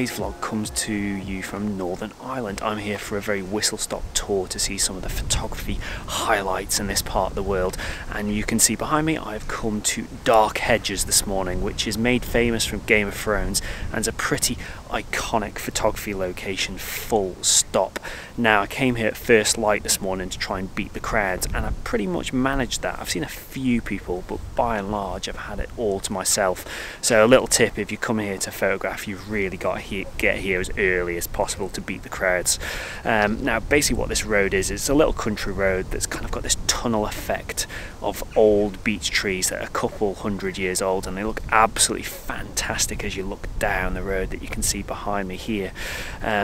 today's vlog comes to you from Northern Ireland. I'm here for a very whistle-stop tour to see some of the photography highlights in this part of the world. And you can see behind me I've come to Dark Hedges this morning, which is made famous from Game of Thrones and is a pretty iconic photography location, full stop. Now I came here at first light this morning to try and beat the crowds, and I pretty much managed that. I've seen a few people, but by and large I've had it all to myself. So a little tip: if you come here to photograph, you've really got to get here as early as possible to beat the crowds. Now basically what this road is, it's a little country road that's kind of got this tunnel effect of old beech trees that are a couple hundred years old, and they look absolutely fantastic as you look down the road that you can see behind me here.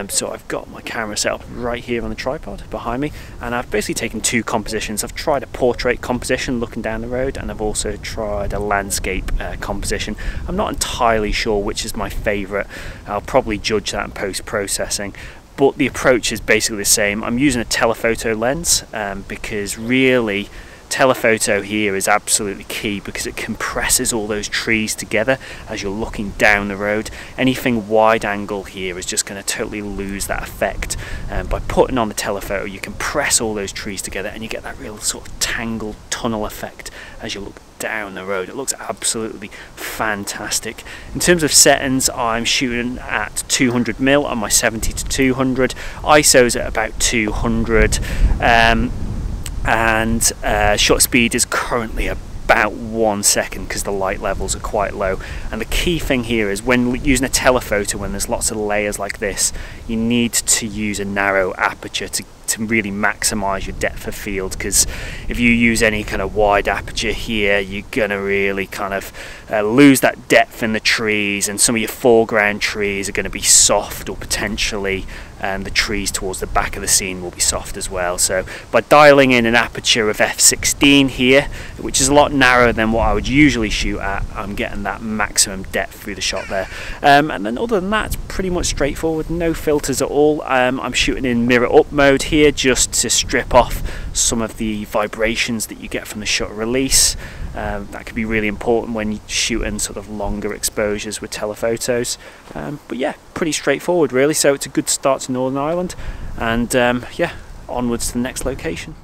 So I've got my camera set up right here on the tripod behind me, and I've basically taken two compositions. I've tried a portrait composition looking down the road, and I've also tried a landscape composition. I'm not entirely sure which is my favourite. I'll probably judge that in post-processing, but the approach is basically the same. I'm using a telephoto lens because really telephoto here is absolutely key, because it compresses all those trees together as you're looking down the road. Anything wide angle here is just going to totally lose that effect. By putting on the telephoto, you compress all those trees together and you get that real sort of tangled tunnel effect as you look down the road. It looks absolutely fantastic. In terms of settings, I'm shooting at 200mm on my 70-200. ISO's at about 200. And shutter speed is currently about 1 second because the light levels are quite low. And the key thing here is when using a telephoto, when there's lots of layers like this, you need to use a narrow aperture to really maximize your depth of field, because if you use any kind of wide aperture here, you're gonna really kind of lose that depth in the trees, and some of your foreground trees are going to be soft, or potentially the trees towards the back of the scene will be soft as well. So by dialing in an aperture of f16 here, which is a lot narrower than what I would usually shoot at, I'm getting that maximum depth through the shot there. And then other than that, it's pretty much straightforward, no filters at all. I'm shooting in mirror up mode here just to strip off some of the vibrations that you get from the shutter release. That could be really important when you're shooting sort of longer exposures with telephotos. But yeah, pretty straightforward really. So it's a good start to Northern Ireland, and yeah, onwards to the next location.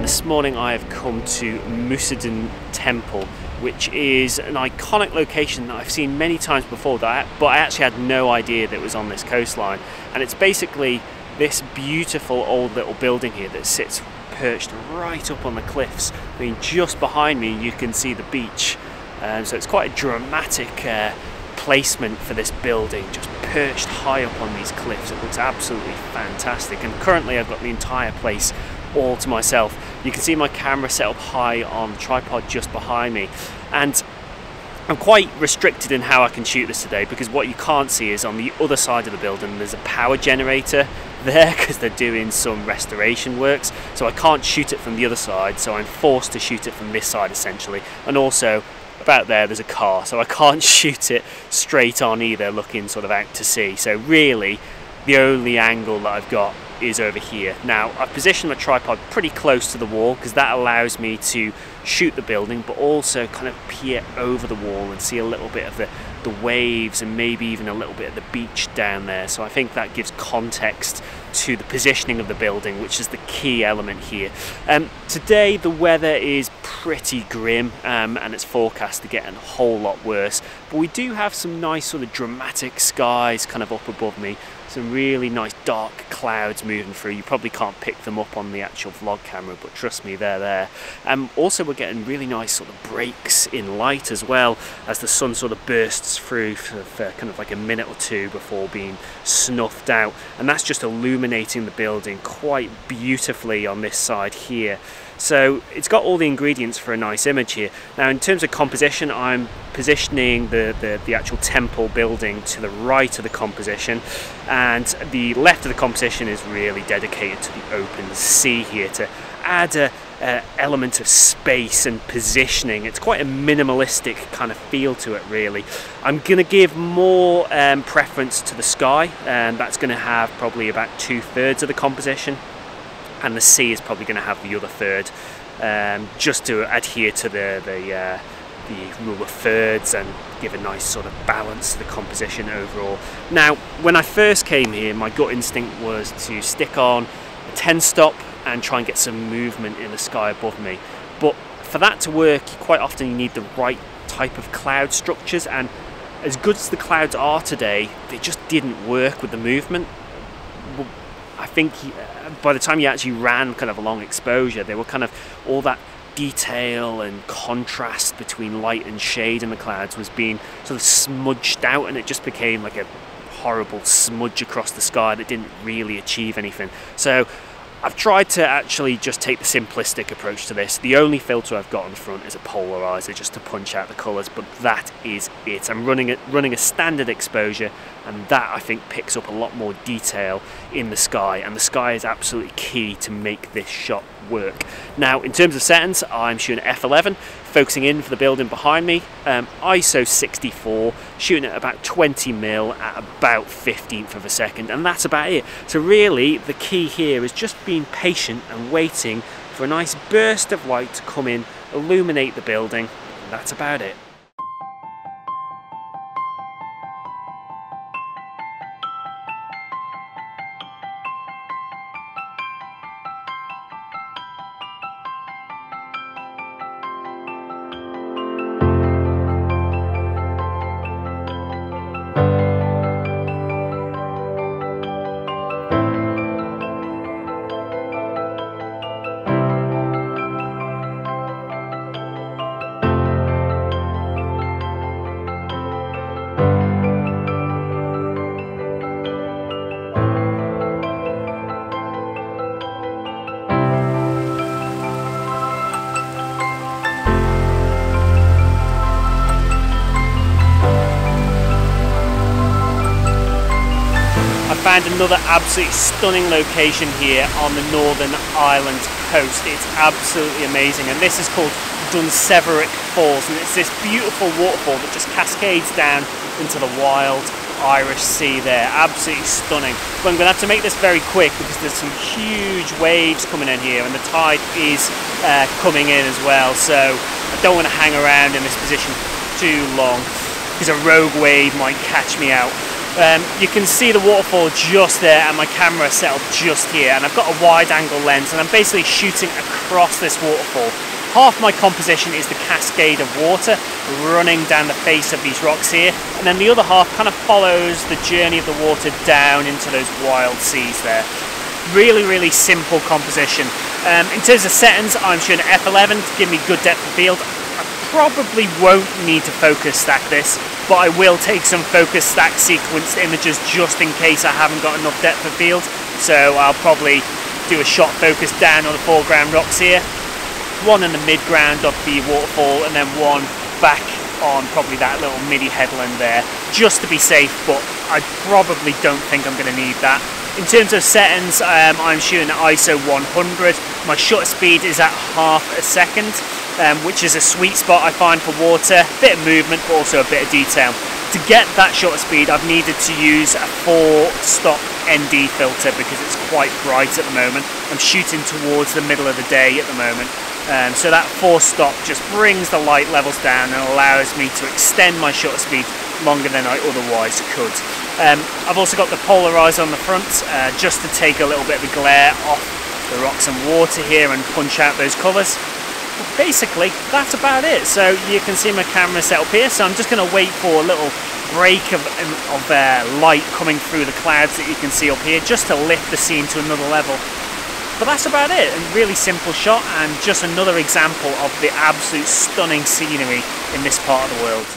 This morning I have come to Mizen Temple, which is an iconic location that I've seen many times before, but I actually had no idea that it was on this coastline. And it's basically this beautiful old little building here that sits perched right up on the cliffs. I mean, just behind me you can see the beach, so it's quite a dramatic placement for this building, just perched high up on these cliffs. It looks absolutely fantastic, and currently I've got the entire place all to myself. You can see my camera set up high on the tripod just behind me, and I'm quite restricted in how I can shoot this today, because what you can't see is on the other side of the building there's a power generator there because they're doing some restoration works, so I can't shoot it from the other side, so I'm forced to shoot it from this side essentially. And also about there's a car, so I can't shoot it straight on either, looking sort of out to sea. So really the only angle that I've got is over here. Now I've positioned my tripod pretty close to the wall because that allows me to shoot the building, but also kind of peer over the wall and see a little bit of the the waves and maybe even a little bit of the beach down there. So I think that gives context to the positioning of the building, which is the key element here. Today the weather is pretty grim, and it's forecast to get a whole lot worse, but we do have some nice sort of dramatic skies kind of up above me, some really nice dark clouds moving through. You probably can't pick them up on the actual vlog camera, but trust me, they're there. Also we're getting really nice sort of breaks in light as well, as the sun sort of bursts through for kind of like a minute or two before being snuffed out, and that's just illuminating the building quite beautifully on this side here. So it's got all the ingredients for a nice image here. Now in terms of composition, I'm positioning the actual temple building to the right of the composition, and the left of the composition is really dedicated to the open sea here to add a element of space and positioning. It's quite a minimalistic kind of feel to it really. I'm going to give more preference to the sky, and that's going to have probably about 2/3 of the composition, and the sea is probably going to have the other third, just to adhere to the rule of thirds and give a nice sort of balance to the composition overall. Now when I first came here, my gut instinct was to stick on a 10 stop and try and get some movement in the sky above me, but for that to work quite often you need the right type of cloud structures, and as good as the clouds are today, they just didn't work with the movement. I think by the time you actually ran kind of along exposure, there were kind of all that detail and contrast between light and shade in the clouds was being sort of smudged out, and it just became like a horrible smudge across the sky that didn't really achieve anything. So I've tried to actually just take the simplistic approach to this. The only filter I've got on front is a polarizer just to punch out the colours, but that is it. I'm running a standard exposure, and that I think picks up a lot more detail in the sky, and the sky is absolutely key to make this shot work. Now in terms of settings, I'm shooting at f11, focusing in for the building behind me, ISO 64, shooting at about 20mm at about 1/15 of a second, and that's about it. So really the key here is just being patient and waiting for a nice burst of light to come in, illuminate the building, and that's about it. Found another absolutely stunning location here on the Northern Ireland coast. It's absolutely amazing, and this is called Everett Falls, and it's this beautiful waterfall that just cascades down into the wild Irish Sea there. Absolutely stunning. But I'm going to have to make this very quick because there's some huge waves coming in here, and the tide is coming in as well, so I don't want to hang around in this position too long because a rogue wave might catch me out. You can see the waterfall just there, and my camera set up just here, and I've got a wide angle lens, and I'm basically shooting across this waterfall. Half my composition is the cascade of water running down the face of these rocks here, and then the other half kind of follows the journey of the water down into those wild seas there. Really simple composition. In terms of settings, I'm shooting f11 to give me good depth of field. I probably won't need to focus stack this, but I will take some focus stack sequenced images just in case I haven't got enough depth of field. So I'll probably do a shot focus down on the foreground rocks here, one in the mid-ground of the waterfall, and then one back on probably that little mini headland there, just to be safe, but I probably don't think I'm going to need that. In terms of settings, I'm shooting at ISO 100. My shutter speed is at ½ a second, which is a sweet spot I find for water. A bit of movement, but also a bit of detail. To get that shutter speed, I've needed to use a 4-stop ND filter because it's quite bright at the moment. I'm shooting towards the middle of the day at the moment. So that 4-stop just brings the light levels down and allows me to extend my shutter speed longer than I otherwise could. I've also got the polarizer on the front, just to take a little bit of a glare off the rocks and water here and punch out those colours. But basically, that's about it. So you can see my camera set up here, so I'm just going to wait for a little break of light coming through the clouds that you can see up here, just to lift the scene to another level. But that's about it. A really simple shot, and just another example of the absolute stunning scenery in this part of the world.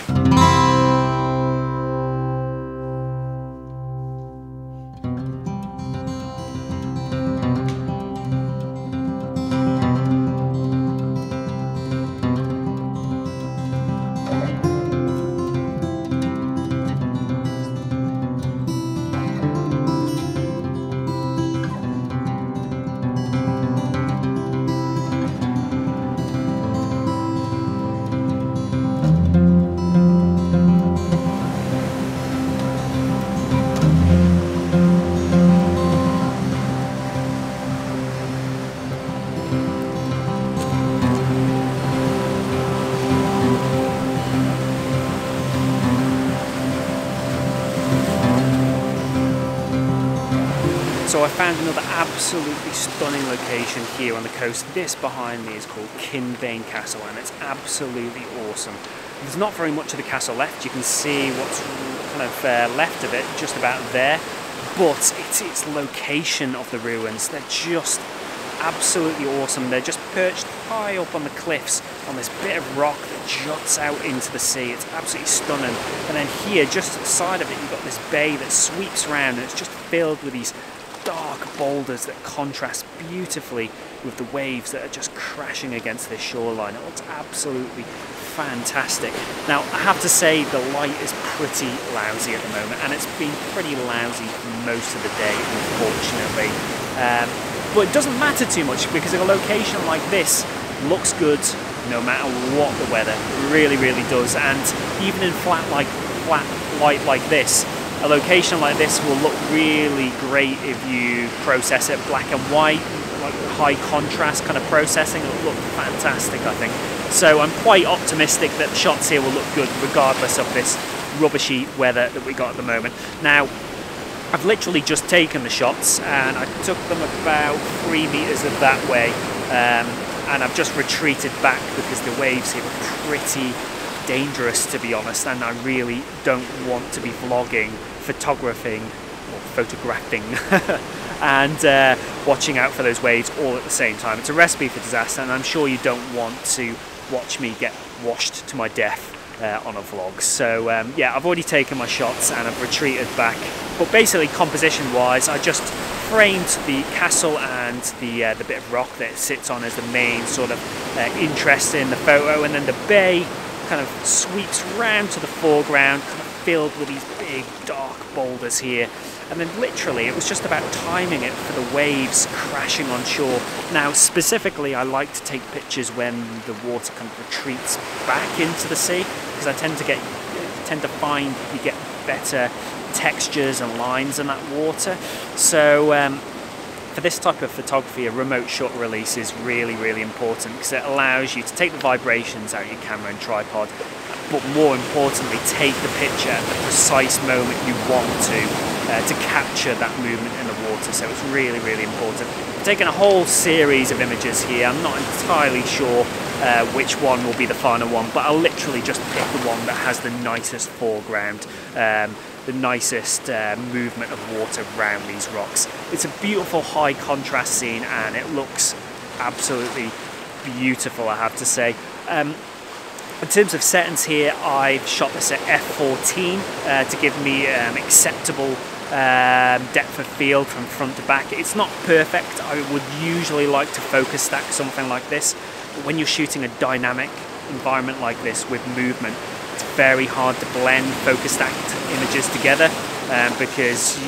So I found another absolutely stunning location here on the coast. This behind me is called Kimbane Castle, and it's absolutely awesome. There's not very much of the castle left. You can see what's kind of left of it just about there, but it's its location of the ruins. They're just absolutely awesome. They're just perched high up on the cliffs on this bit of rock that juts out into the sea. It's absolutely stunning. And then here, just to the side of it, you've got this bay that sweeps around, and it's just filled with these dark boulders that contrast beautifully with the waves that are just crashing against this shoreline. It looks absolutely fantastic. Now, I have to say the light is pretty lousy at the moment, and it's been pretty lousy for most of the day, unfortunately. But it doesn't matter too much, because a location like this looks good no matter what the weather. It really, really does. And even in flat light like this, a location like this will look really great if you process it black and white, like high contrast kind of processing. It will look fantastic, I think. So I'm quite optimistic that the shots here will look good regardless of this rubbishy weather that we got at the moment. Now, I've literally just taken the shots, and I took them about 3 meters of that way, and I've just retreated back because the waves here were pretty dangerous, to be honest, and I really don't want to be vlogging, photographing or photographing and watching out for those waves all at the same time. It's a recipe for disaster, and I'm sure you don't want to watch me get washed to my death on a vlog. So yeah, I've already taken my shots and I've retreated back. But basically, composition wise, I just framed the castle and the bit of rock that it sits on as the main sort of interest in the photo, and then the bay kind of sweeps round to the foreground, kind of filled with these big dark boulders here. And then literally it was just about timing it for the waves crashing on shore. Now specifically, I like to take pictures when the water kind of retreats back into the sea, because I tend to find you get better textures and lines in that water. So for this type of photography, a remote shutter release is really, really important, because it allows you to take the vibrations out of your camera and tripod, but more importantly, take the picture at the precise moment you want to capture that movement in the water. So it's really, really important. I've taken a whole series of images here. I'm not entirely sure which one will be the final one, but I'll literally just pick the one that has the nicest foreground, the nicest movement of water around these rocks. It's a beautiful high contrast scene, and it looks absolutely beautiful, I have to say. In terms of settings here, I've shot this at f/14 to give me acceptable depth of field from front to back. It's not perfect. I would usually like to focus stack something like this, but when you're shooting a dynamic environment like this with movement, it's very hard to blend focus stacked images together, because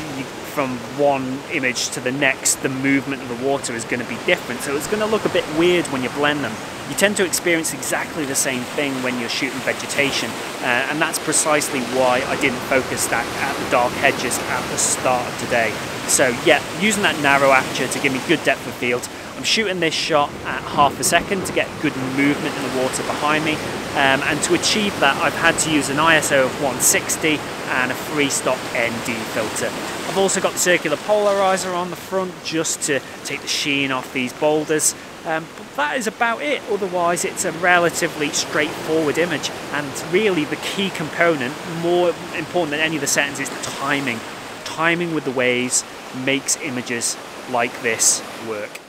from one image to the next, the movement of the water is going to be different, so it's going to look a bit weird when you blend them. You tend to experience exactly the same thing when you're shooting vegetation, and that's precisely why I didn't focus stack at the dark hedges at the start of today. So yeah, using that narrow aperture to give me good depth of field. I'm shooting this shot at half a second to get good movement in the water behind me, and to achieve that I've had to use an ISO of 160 and a freestock ND filter. I've also got the circular polarizer on the front just to take the sheen off these boulders, but that is about it. Otherwise it's a relatively straightforward image, and really the key component, more important than any of the settings, is timing. Timing with the waves makes images like this work.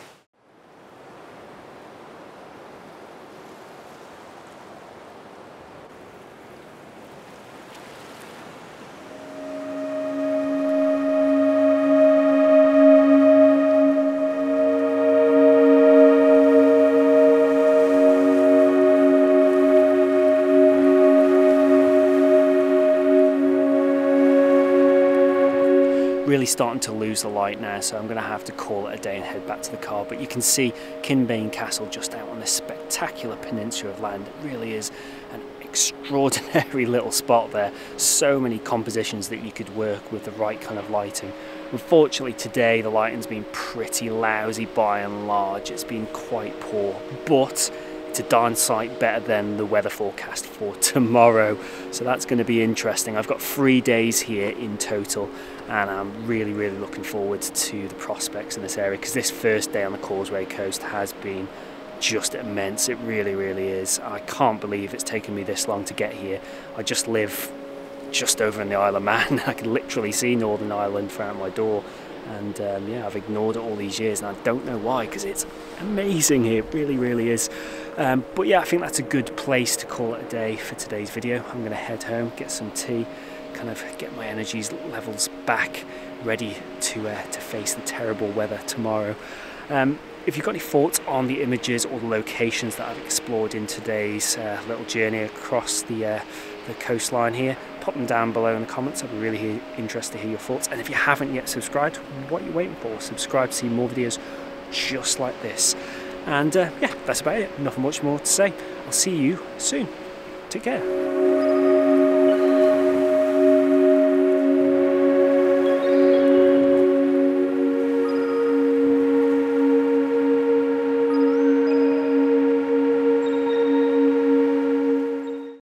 Really starting to lose the light now, so I'm going to have to call it a day and head back to the car. But you can see Kimbane Castle just out on this spectacular peninsula of land. It really is an extraordinary little spot there. So many compositions that you could work with the right kind of lighting. Unfortunately today the lighting's been pretty lousy by and large. It's been quite poor, but it's a darn sight better than the weather forecast for tomorrow, so that's going to be interesting. I've got 3 days here in total, and I'm really looking forward to the prospects in this area, because this first day on the Causeway Coast has been just immense. It really is. I can't believe it's taken me this long to get here. I just live just over in the Isle of Man. I can literally see Northern Ireland from out my door. And yeah, I've ignored it all these years, and I don't know why, because it's amazing here. It really is. But yeah, I think that's a good place to call it a day for today's video. I'm going to head home, get some tea, kind of get my energies levels back, ready to face the terrible weather tomorrow. If you've got any thoughts on the images or the locations that I've explored in today's little journey across the coastline here, pop them down below in the comments. I'd be really interested to hear your thoughts. And if you haven't yet subscribed, what are you waiting for? Subscribe to see more videos just like this. And yeah, that's about it. Nothing much more to say. I'll see you soon. Take care.